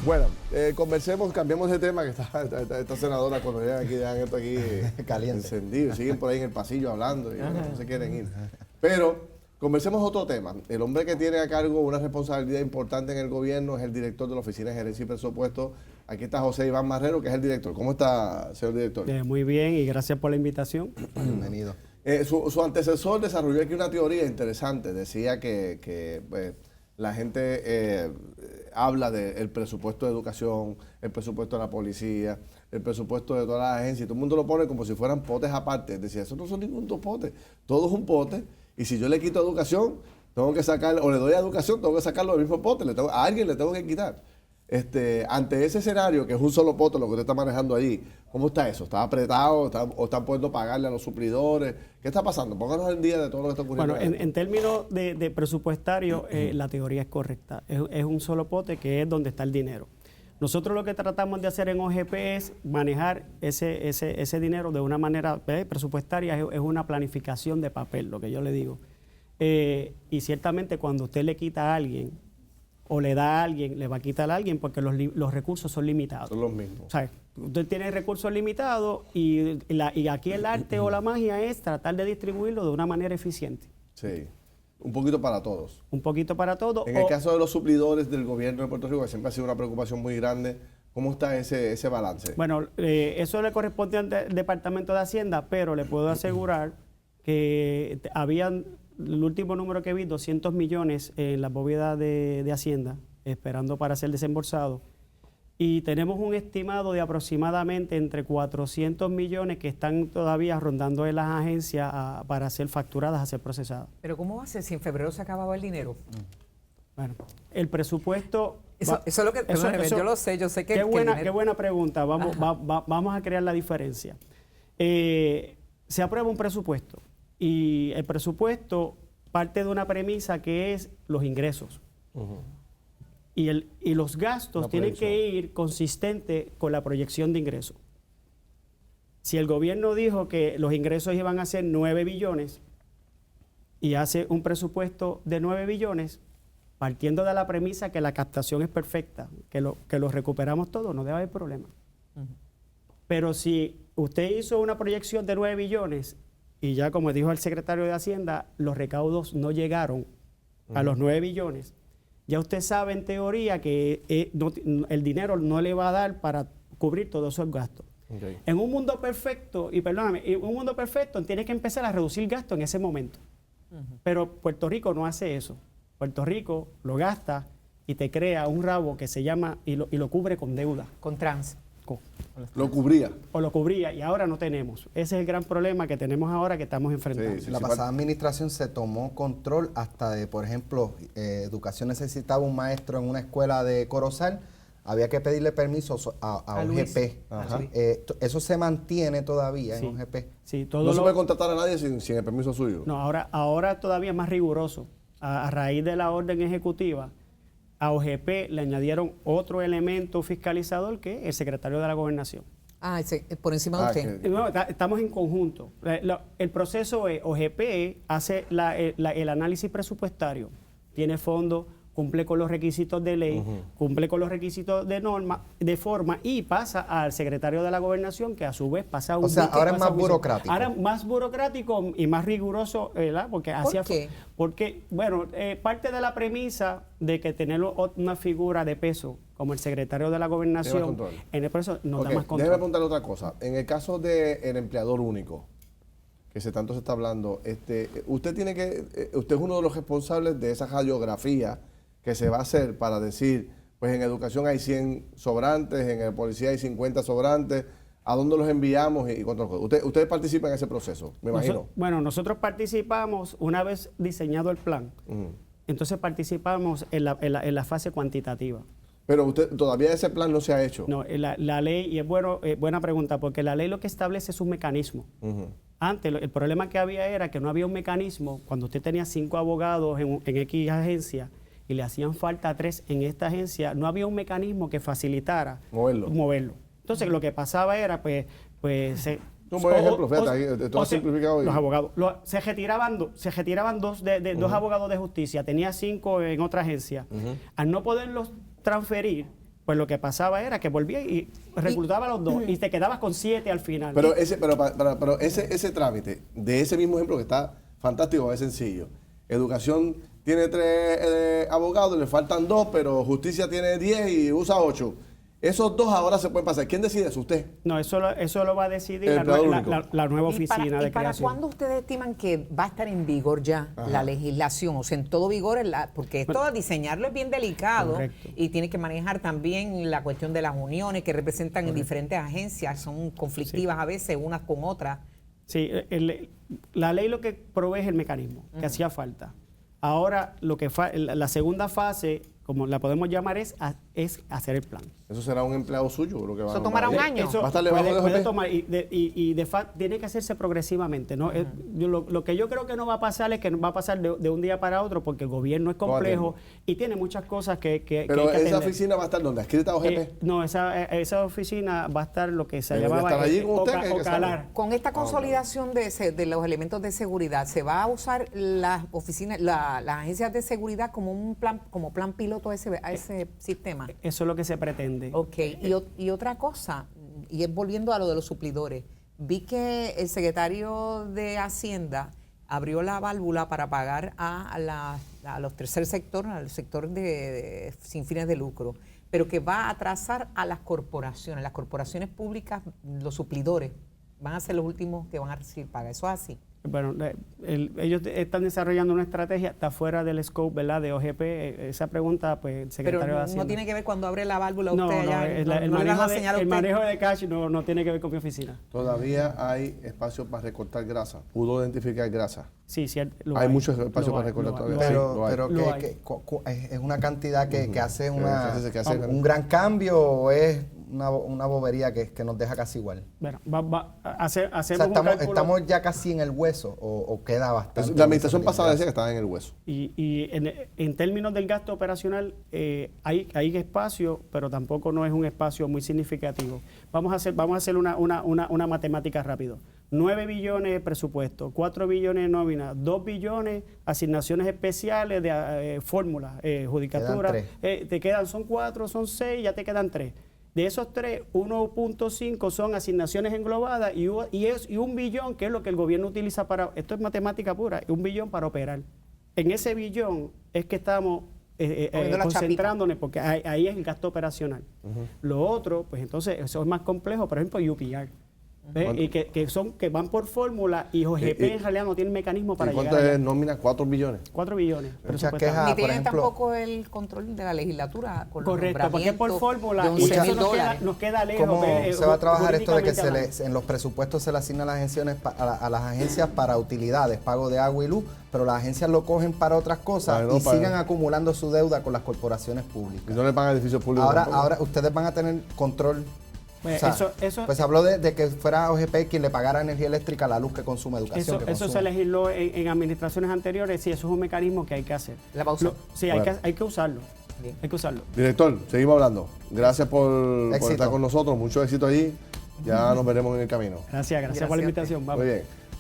Bueno, conversemos, cambiemos de tema, que esta senadora cuando llegan aquí, dejan esto aquí caliente, encendido, siguen por ahí en el pasillo hablando y no se quieren ir. Pero conversemos otro tema. El hombre que tiene a cargo una responsabilidad importante en el gobierno es el director de la Oficina de Gerencia y Presupuesto. Aquí está José Iván Marrero, que es el director. ¿Cómo está, señor director? Muy bien y gracias por la invitación. Bienvenido. Su antecesor desarrolló aquí una teoría interesante. Decía que la gente habla del presupuesto de educación, el presupuesto de la policía, el presupuesto de todas las agencias. Todo el mundo lo pone como si fueran potes aparte. Decía, eso no son ningún dos potes. Todo es un pote. Y si yo le quito educación, tengo que sacar, o le doy a educación, tengo que sacarlo del mismo pote. A alguien le tengo que quitar. Ante ese escenario, que es un solo pote lo que usted está manejando allí, ¿cómo está eso? ¿Está apretado? ¿O están pudiendo pagarle a los suplidores? ¿Qué está pasando? Pónganos al día de todo lo que está ocurriendo. Bueno, en términos de presupuestario, la teoría es correcta. Es un solo pote que es donde está el dinero. Nosotros lo que tratamos de hacer en OGP es manejar ese dinero de una manera presupuestaria, es una planificación de papel, lo que yo le digo. Y ciertamente cuando usted le quita a alguien, o le da a alguien, le va a quitar a alguien porque los recursos son limitados. Son los mismos. O sea, usted tiene recursos limitados y aquí el arte o la magia es tratar de distribuirlo de una manera eficiente. Sí, un poquito para todos. Un poquito para todos. En el caso de los suplidores del gobierno de Puerto Rico, que siempre ha sido una preocupación muy grande, ¿cómo está ese balance? Bueno, eso le corresponde al Departamento de Hacienda, pero le puedo asegurar que habían... El último número que vi, 200 millones en la bóveda de Hacienda, esperando para ser desembolsado. Y tenemos un estimado de aproximadamente entre 400 millones que están todavía rondando en las agencias para ser facturadas, a ser procesadas. Pero ¿cómo va a ser si en febrero se acababa el dinero? Bueno, el presupuesto... Eso es lo que... yo sé que... Qué buena pregunta. Vamos a crear la diferencia. Se aprueba un presupuesto. Y el presupuesto parte de una premisa que es los ingresos. Y los gastos tienen que ir consistente con la proyección de ingresos. Si el gobierno dijo que los ingresos iban a ser 9 billones y hace un presupuesto de 9 billones, partiendo de la premisa que la captación es perfecta, que lo recuperamos todo, no debe haber problema. Pero si usted hizo una proyección de 9 billones y ya, como dijo el secretario de Hacienda, los recaudos no llegaron a los 9 billones. Ya usted sabe en teoría que el dinero no le va a dar para cubrir todos esos gastos. Okay. En un mundo perfecto, en un mundo perfecto tiene que empezar a reducir gastos en ese momento. Pero Puerto Rico no hace eso. Puerto Rico lo gasta y te crea un rabo que se llama y lo cubre con deuda. Con trans. Lo cubría. O lo cubría y ahora no tenemos. Ese es el gran problema que tenemos ahora que estamos enfrentando. La pasada administración se tomó control hasta de, por ejemplo, educación necesitaba un maestro en una escuela de Corozal, había que pedirle permiso a OGP. Eso se mantiene todavía en OGP. Sí, no se puede contratar a nadie sin el permiso suyo. No, ahora todavía es más riguroso. A raíz de la orden ejecutiva, a OGP le añadieron otro elemento fiscalizador que es el secretario de la Gobernación. Por encima de usted. No, estamos en conjunto. El proceso es, OGP hace el análisis presupuestario, tiene fondos, cumple con los requisitos de ley, cumple con los requisitos de norma, de forma, y pasa al secretario de la Gobernación, que a su vez pasa a un... O sea, ahora es más burocrático. Ahora más burocrático y más riguroso, ¿verdad? ¿Por qué? Porque, bueno, parte de la premisa de que tener una figura de peso como el secretario de la Gobernación, en el proceso nos da más control. Déjeme preguntarle otra cosa. En el caso del empleador único, que tanto se está hablando, usted es uno de los responsables de esa radiografía que se va a hacer para decir, pues en educación hay 100 sobrantes, en el policía hay 50 sobrantes, ¿a dónde los enviamos y cuántos? Ustedes participan en ese proceso, me imagino. Nosotros participamos una vez diseñado el plan. Entonces participamos en la fase cuantitativa. Pero todavía ese plan no se ha hecho. No, la ley, y es buena pregunta, porque la ley lo que establece es un mecanismo. Antes, el problema que había era que no había un mecanismo, cuando usted tenía 5 abogados en X agencia, y le hacían falta 3 en esta agencia, no había un mecanismo que facilitara moverlo. Entonces, lo que pasaba era, un buen ejemplo, fíjate, todo simplificado. Los abogados, se retiraban dos abogados de justicia, tenía 5 en otra agencia. Al no poderlos transferir, pues lo que pasaba era que volvía y reclutaba a los dos y te quedabas con 7 al final. Pero ese trámite, de ese mismo ejemplo que está fantástico, es sencillo. Educación tiene 3 abogados, le faltan 2, pero justicia tiene 10 y usa 8. Esos 2 ahora se pueden pasar. ¿Quién decide eso? ¿Usted? No, eso lo va a decidir El la nueva ¿Y oficina de para creación. cuándo ustedes estiman que va a estar en vigor ya la legislación? O sea, en todo vigor, porque esto diseñarlo es bien delicado. Correcto. Y tiene que manejar también la cuestión de las uniones que representan en diferentes agencias, son conflictivas a veces unas con otras. Sí, la ley lo que provee es el mecanismo que hacía falta. Ahora, la segunda fase, como la podemos llamar, es hacer el plan. Eso será un empleado suyo, creo que va Eso a tomará un año. Eso ¿Va a estar debajo de puede OGP? tomar y de facto tiene que hacerse progresivamente, ¿no? Lo que yo creo que no va a pasar es que no va a pasar de un día para otro porque el gobierno es complejo y tiene muchas cosas que Pero hay que esa atender. oficina va a estar ¿dónde? ¿Escrita a OGP? No, esa oficina va a estar lo que se Debe llamaba estar allí con usted, que Ocalar. Con esta consolidación de los elementos de seguridad, ¿se va a usar las oficinas, las agencias de seguridad como un plan, como plan piloto a ese sistema? Eso es lo que se pretende. Ok, y otra cosa, y es volviendo a lo de los suplidores, vi que el secretario de Hacienda abrió la válvula para pagar a los tercer sector, al sector sin fines de lucro, pero que va a atrasar a las corporaciones públicas, los suplidores, van a ser los últimos que van a recibir paga. ¿Eso es así? Bueno, ellos están desarrollando una estrategia, está fuera del scope, ¿verdad?, de OGP. Esa pregunta, pues, el secretario Pero de Hacienda. no tiene que ver cuando abre la válvula No, usted allá. el no le van manejo a señalar a el usted. manejo de cash no tiene que ver con mi oficina. Todavía hay espacio para recortar grasa. ¿Pudo identificar grasa? Sí, lo Hay muchos espacios para hay, recortar lo todavía. hay. Sí, Pero, lo hay. pero Lo hay. es una cantidad que hace hace un gran cambio o es una bobería que nos deja casi igual. Bueno, hacemos O sea, un cálculo. estamos ya casi en el hueso o queda bastante. La administración en pasada grasa. decía que estaba en el hueso. Y en términos del gasto operacional, hay espacio, pero tampoco no es un espacio muy significativo. Vamos a hacer una matemática rápido. 9 billones de presupuesto, 4 billones de nómina, 2 billones asignaciones especiales de fórmulas, judicatura. Son 4, son 6, ya te quedan 3. De esos 3, 1.5 son asignaciones englobadas y 1 billón, que es lo que el gobierno utiliza esto es matemática pura, 1 billón para operar. En ese billón es que estamos concentrándonos, porque ahí es el gasto operacional. Lo otro, pues entonces, eso es más complejo, por ejemplo, UPR. Y que van por fórmula y OGP en realidad no tiene mecanismo para llegar ¿Cuánto allá. es nómina? 4 billones. 4 billones. Muchas presupuestados. quejas. Ni por tienen ejemplo, tampoco el control de la legislatura con los Correcto, porque es por nombramientos fórmula de y eso $11,000. nos queda lejos. ¿Cómo se va a trabajar esto de que jurídicamente en los presupuestos se le asigna a las agencias para utilidades, pago de agua y luz, pero las agencias lo cogen para otras cosas Para no y pagar. sigan acumulando su deuda con las corporaciones públicas? Y no le pagan edificios públicos. tampoco. Ahora ustedes van a tener control. Pues O sea, pues se habló de que fuera OGP quien le pagara energía eléctrica a la luz que consume educación. Eso se legisló en administraciones anteriores, sí, eso es un mecanismo que hay que hacer. ¿La va a usar? Sí, Bueno. hay que usarlo. Bien. Hay que usarlo. Director, seguimos hablando. Gracias por Éxito. estar con nosotros. Mucho éxito allí. Ya nos veremos en el camino. Gracias por la Gracias. invitación. Vamos. Muy bien.